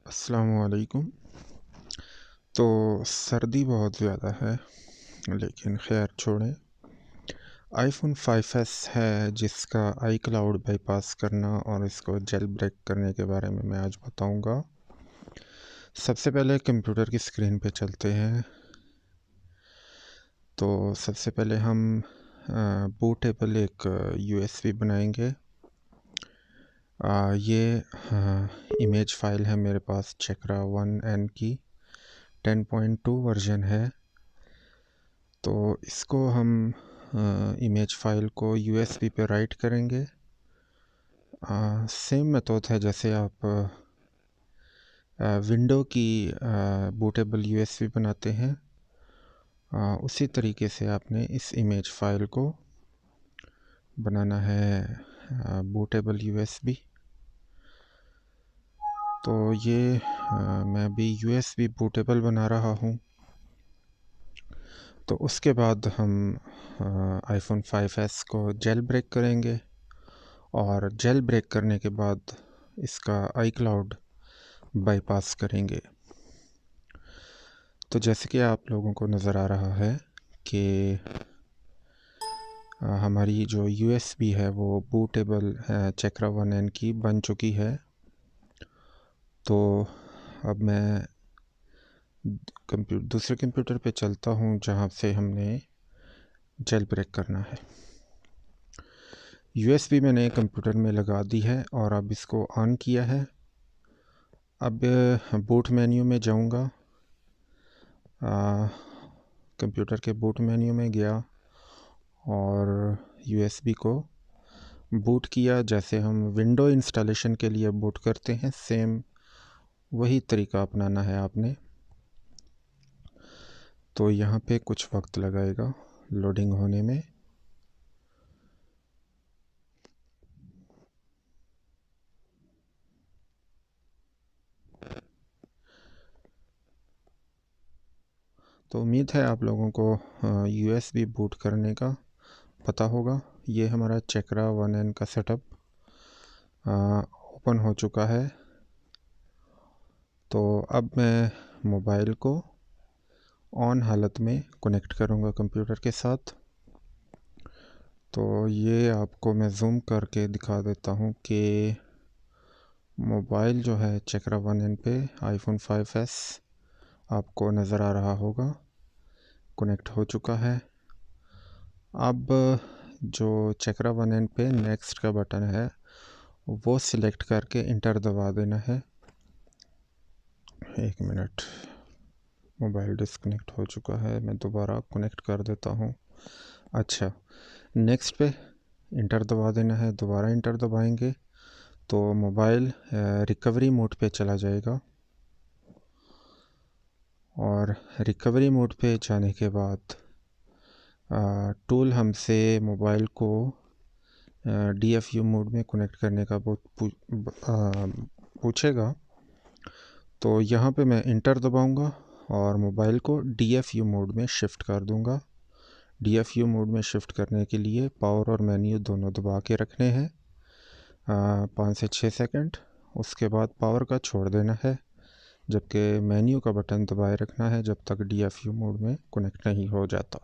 अस्सलामुअलैकुम। तो सर्दी बहुत ज़्यादा है, लेकिन खैर छोड़ें। आईफ़ोन 5S है जिसका आई क्लाउड बाईपास करना और इसको जेल ब्रेक करने के बारे में मैं आज बताऊंगा। सबसे पहले कंप्यूटर की स्क्रीन पे चलते हैं। तो सबसे पहले हम बूटेबल एक यूएसबी बनाएंगे। ये इमेज फाइल है मेरे पास चेकरा 1N की 10.2 वर्जन है। तो इसको हम इमेज फाइल को यूएसबी पे राइट करेंगे। सेम मेथड है जैसे आप विंडो की बूटेबल यूएसबी बनाते हैं। उसी तरीके से आपने इस इमेज फाइल को बनाना है बूटेबल यूएसबी। तो ये मैं अभी यूएसबी बूटेबल बना रहा हूँ। तो उसके बाद हम आईफोन 5S को जेल ब्रेक करेंगे और जेल ब्रेक करने के बाद इसका आई क्लाउड बाईपास करेंगे। तो जैसे कि आप लोगों को नज़र आ रहा है कि हमारी जो यूएसबी है वो बूटेबल चेकरा 1N की बन चुकी है। तो अब मैं दूसरे कंप्यूटर पे चलता हूँ जहाँ से हमने जेल ब्रेक करना है। यूएसबी मैंने कंप्यूटर में लगा दी है और अब इसको ऑन किया है। अब बूट मेन्यू में जाऊँगा। कंप्यूटर के बूट मेन्यू में गया और यूएसबी को बूट किया। जैसे हम विंडो इंस्टॉलेशन के लिए बूट करते हैं, सेम वही तरीका अपनाना है आपने। तो यहाँ पे कुछ वक्त लगाएगा लोडिंग होने में। तो उम्मीद है आप लोगों को यूएसबी बूट करने का पता होगा। ये हमारा चेकरा 1N का सेटअप ओपन हो चुका है। तो अब मैं मोबाइल को ऑन हालत में कनेक्ट करूँगा कंप्यूटर के साथ। तो ये आपको मैं जूम करके दिखा देता हूँ कि मोबाइल जो है चेकरा 1N पे आईफोन 5S आपको नज़र आ रहा होगा, कनेक्ट हो चुका है। अब जो चेकरा 1N पे नेक्स्ट का बटन है वो सिलेक्ट करके इंटर दबा देना है। एक मिनट, मोबाइल डिस्कनेक्ट हो चुका है, मैं दोबारा कनेक्ट कर देता हूँ। अच्छा, नेक्स्ट पे इंटर दबा देना है। दोबारा इंटर दबाएंगे तो मोबाइल रिकवरी मोड पे चला जाएगा और रिकवरी मोड पे जाने के बाद टूल हमसे मोबाइल को DFU मोड में कनेक्ट करने का पूछेगा। तो यहाँ पे मैं इंटर दबाऊंगा और मोबाइल को DFU मोड में शिफ्ट कर दूंगा। DFU मोड में शिफ्ट करने के लिए पावर और मेन्यू दोनों दबा के रखने हैं 5 से 6 सेकंड। उसके बाद पावर का छोड़ देना है, जबकि मेन्यू का बटन दबाए रखना है जब तक DFU मोड में कनेक्ट नहीं हो जाता।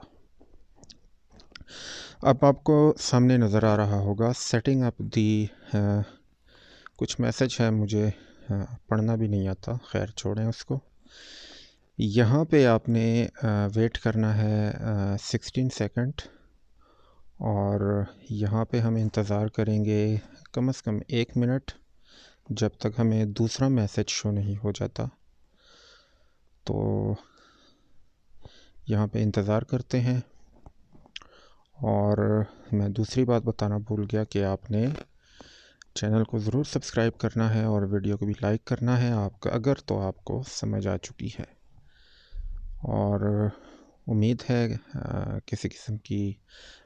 अब आपको सामने नज़र आ रहा होगा सेटिंग अप दी। कुछ मैसेज है, मुझे पढ़ना भी नहीं आता, खैर छोड़ें उसको। यहाँ पे आपने वेट करना है 16 सेकंड और यहाँ पे हम इंतज़ार करेंगे कम से कम 1 मिनट, जब तक हमें दूसरा मैसेज शो नहीं हो जाता। तो यहाँ पे इंतज़ार करते हैं। और मैं दूसरी बात बताना भूल गया कि आपने चैनल को ज़रूर सब्सक्राइब करना है और वीडियो को भी लाइक करना है आपका, अगर तो आपको समझ आ चुकी है। और उम्मीद है किसी किस्म की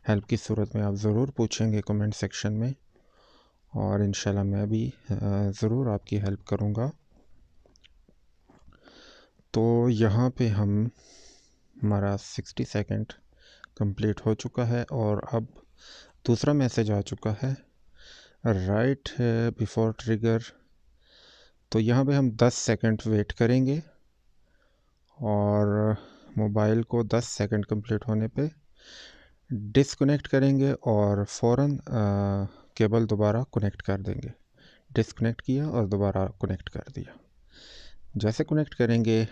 हेल्प की सूरत में आप ज़रूर पूछेंगे कमेंट सेक्शन में और इंशाल्लाह मैं भी ज़रूर आपकी हेल्प करूँगा। तो यहाँ पे हमारा 60 सेकंड कंप्लीट हो चुका है और अब दूसरा मैसेज आ चुका है, राइट बिफोर ट्रिगर तो यहाँ पे हम 10 सेकंड वेट करेंगे और मोबाइल को 10 सेकंड कंप्लीट होने पे डिसकनेक्ट करेंगे और फ़ौरन केबल दोबारा कनेक्ट कर देंगे। डिसकनेक्ट किया और दोबारा कनेक्ट कर दिया। जैसे कनेक्ट करेंगे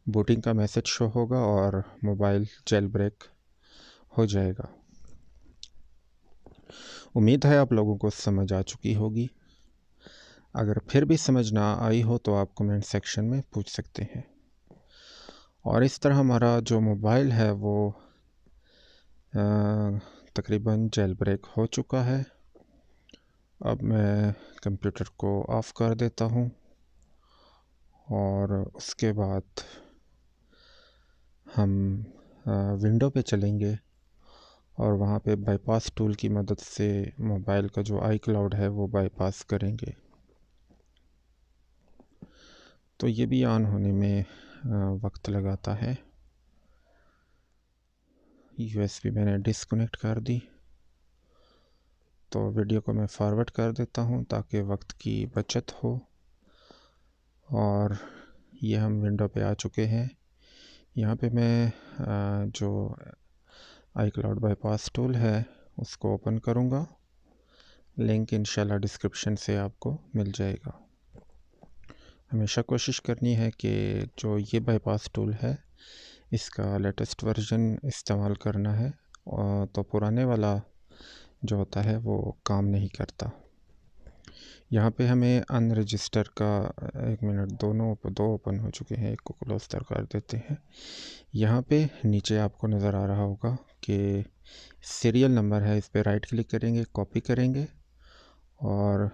बूटिंग का मैसेज शो होगा और मोबाइल जेल ब्रेक हो जाएगा। उम्मीद है आप लोगों को समझ आ चुकी होगी। अगर फिर भी समझ ना आई हो तो आप कमेंट सेक्शन में पूछ सकते हैं। और इस तरह हमारा जो मोबाइल है वो तकरीबन जेल ब्रेक हो चुका है। अब मैं कंप्यूटर को ऑफ़ कर देता हूँ और उसके बाद हम विंडो पे चलेंगे और वहाँ पे बाईपास टूल की मदद से मोबाइल का जो आई क्लाउड है वो बाईपास करेंगे। तो ये भी ऑन होने में वक्त लगाता है। यूएसबी मैंने डिसकनेक्ट कर दी। तो वीडियो को मैं फॉरवर्ड कर देता हूँ ताकि वक्त की बचत हो। और ये हम विंडो पे आ चुके हैं। यहाँ पे मैं जो आई क्लाउड बाईपास टूल है उसको ओपन करूँगा। लिंक इंशाल्लाह डिस्क्रिप्शन से आपको मिल जाएगा। हमेशा कोशिश करनी है कि जो ये बाईपास टूल है इसका लेटेस्ट वर्जन इस्तेमाल करना है, और तो पुराने वाला जो होता है वो काम नहीं करता। यहाँ पे हमें अनरजिस्टर का, एक मिनट, दो ओपन हो चुके हैं, एक को क्लोज कर देते हैं। यहाँ पे नीचे आपको नज़र आ रहा होगा कि सीरियल नंबर है, इस पर राइट क्लिक करेंगे, कॉपी करेंगे और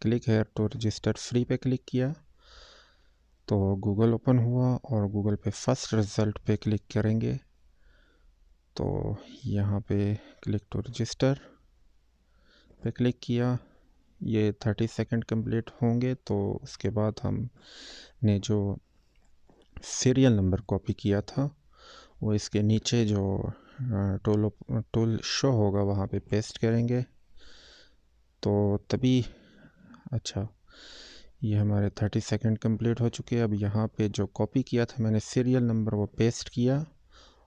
click here to register free पे क्लिक किया तो गूगल ओपन हुआ और गूगल पे फर्स्ट रिज़ल्ट पे क्लिक करेंगे तो यहाँ पे क्लिक टू रजिस्टर पे क्लिक किया। ये 30 सेकंड कंप्लीट होंगे तो उसके बाद हमने जो सीरियल नंबर कॉपी किया था वो इसके नीचे जो टूल शो होगा वहाँ पे पेस्ट करेंगे तो तभी। अच्छा, ये हमारे 30 सेकंड कंप्लीट हो चुके हैं। अब यहाँ पे जो कॉपी किया था मैंने सीरियल नंबर वो पेस्ट किया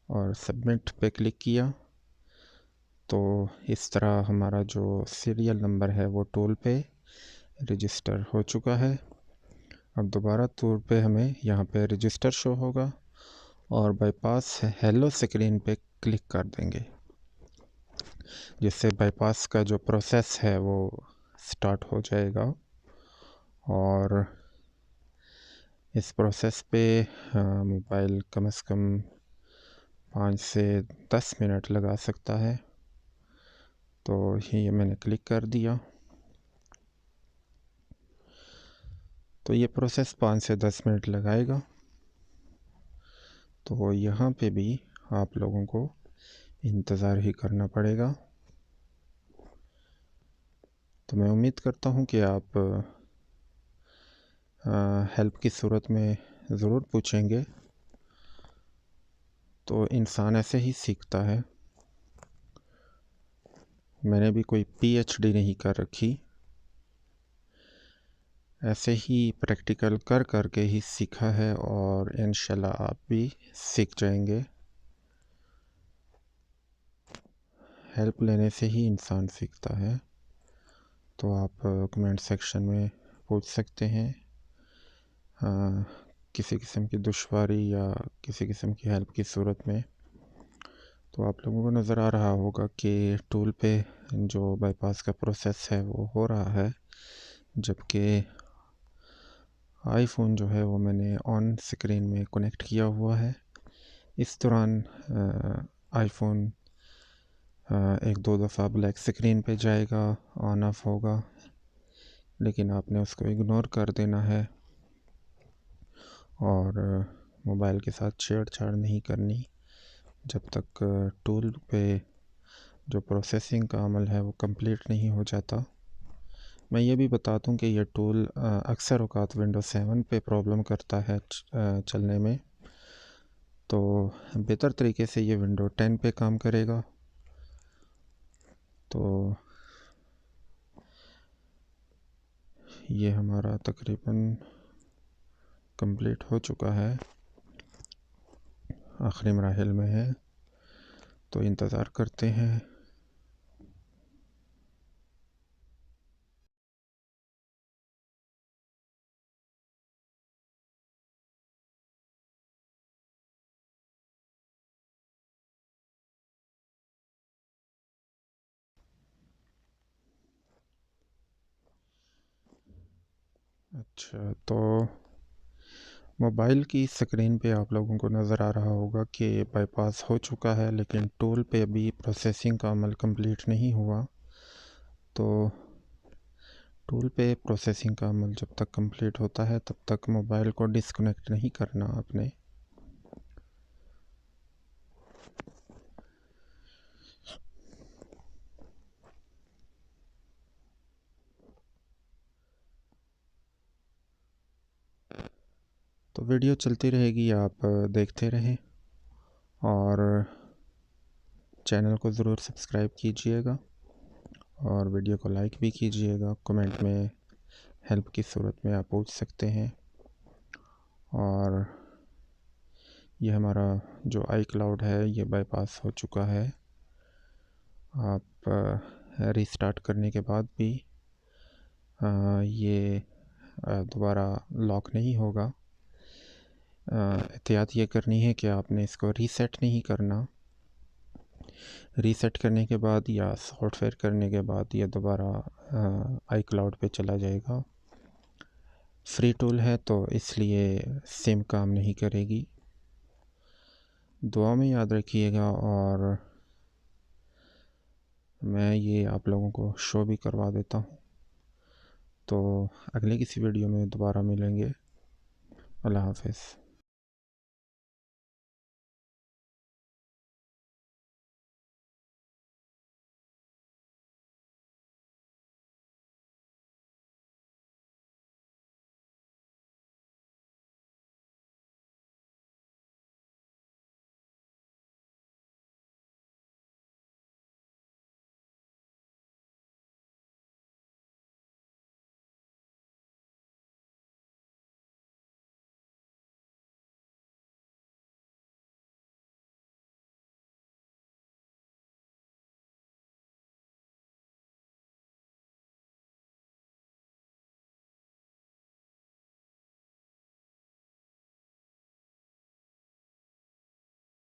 और सबमिट पे क्लिक किया तो इस तरह हमारा जो सीरियल नंबर है वो टूल पे रजिस्टर हो चुका है। अब दोबारा टूल पे हमें यहाँ पे रजिस्टर शो होगा और बाईपास हेलो स्क्रीन पे क्लिक कर देंगे, जिससे बाईपास का जो प्रोसेस है वो स्टार्ट हो जाएगा। और इस प्रोसेस पे मोबाइल कम से कम 5 से 10 मिनट लगा सकता है। तो ये मैंने क्लिक कर दिया तो ये प्रोसेस 5 से 10 मिनट लगाएगा। तो यहाँ पे भी आप लोगों को इंतज़ार ही करना पड़ेगा। तो मैं उम्मीद करता हूँ कि आप हेल्प की सूरत में ज़रूर पूछेंगे। तो इंसान ऐसे ही सीखता है। मैंने भी कोई पीएचडी नहीं कर रखी, ऐसे ही प्रैक्टिकल कर कर के ही सीखा है और इंशाल्लाह आप भी सीख जाएंगे। हेल्प लेने से ही इंसान सीखता है। तो आप कमेंट सेक्शन में पूछ सकते हैं किसी किस्म की दुश्वारी या किसी किस्म की हेल्प की सूरत में। तो आप लोगों को नज़र आ रहा होगा कि टूल पे जो बाईपास का प्रोसेस है वो हो रहा है, जबकि आईफोन जो है वो मैंने ऑन स्क्रीन में कनेक्ट किया हुआ है। इस दौरान आईफोन एक दो दफ़ा ब्लैक स्क्रीन पे जाएगा, ऑन ऑफ होगा, लेकिन आपने उसको इग्नोर कर देना है और मोबाइल के साथ छेड़छाड़ नहीं करनी जब तक टूल पे जो प्रोसेसिंग का अमल है वो कंप्लीट नहीं हो जाता। मैं ये भी बता दूं कि यह टूल अक्सर औक़ात विंडोज़ 7 पे प्रॉब्लम करता है चलने में, तो बेहतर तरीके से ये विंडो 10 पे काम करेगा। तो ये हमारा तकरीबन कंप्लीट हो चुका है, आखिरी मराहिल में है, तो इंतज़ार करते हैं। अच्छा, तो मोबाइल की स्क्रीन पे आप लोगों को नज़र आ रहा होगा कि बाईपास हो चुका है, लेकिन टूल पे अभी प्रोसेसिंग का अमल कंप्लीट नहीं हुआ। तो टूल पे प्रोसेसिंग का अमल जब तक कंप्लीट होता है तब तक मोबाइल को डिस्कनेक्ट नहीं करना आपने। तो वीडियो चलती रहेगी, आप देखते रहें और चैनल को ज़रूर सब्सक्राइब कीजिएगा और वीडियो को लाइक भी कीजिएगा। कमेंट में हेल्प की सूरत में आप पूछ सकते हैं। और ये हमारा जो iCloud है ये बाईपास हो चुका है। आप रीस्टार्ट करने के बाद भी ये दोबारा लॉक नहीं होगा। एहतियात ये करनी है कि आपने इसको रीसेट नहीं करना। रीसेट करने के बाद या सॉफ्टवेयर करने के बाद ये दोबारा iCloud पे चला जाएगा। फ्री टूल है तो इसलिए सिम काम नहीं करेगी। दुआ में याद रखिएगा और मैं ये आप लोगों को शो भी करवा देता हूँ। तो अगले किसी वीडियो में दोबारा मिलेंगे। अल्लाह हाफ़िज़।